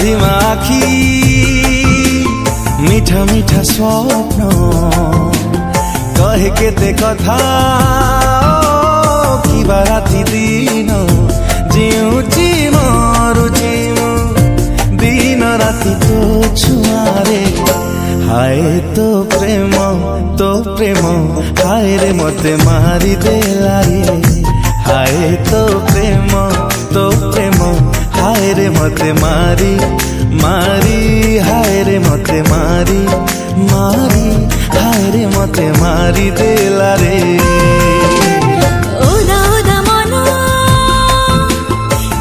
धिमा आखी मीठा मीठा स्वप्न कहे केते कथा किबा राति दिन जीउची मरुची दिन राति तो छुआरे हाय तो प्रेम हाय रे मते मारी देला रे हाय तो प्रेम हाय रे मते मारी हाय रे मते मारी हाय रे मते मारी देला रे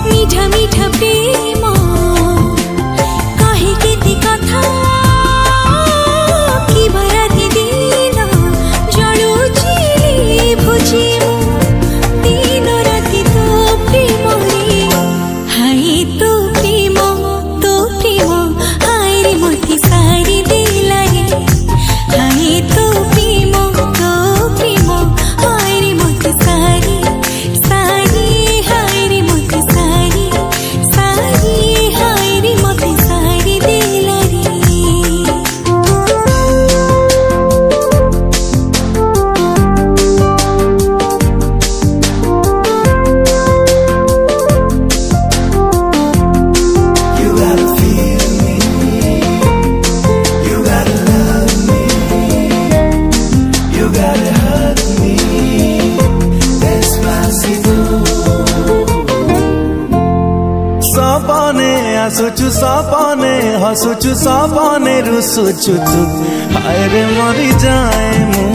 मीठा मीठा प्रेम कहे केते कथा कि राति दिन जलुची भुजी दिन राति तो प्रेम रे हाय तो प्रेम हाय रे मते सारी देला रे हाय तो प्रेम हाय रे मते सारी हाय रे मते सारी हाय रे मते सारी देला रे You gotta feel me, you gotta love me, you gotta hug me, despacito. सपने आसुचु सपने हसुचु सपने रुसुचु तू हाय रे मरी जाए मु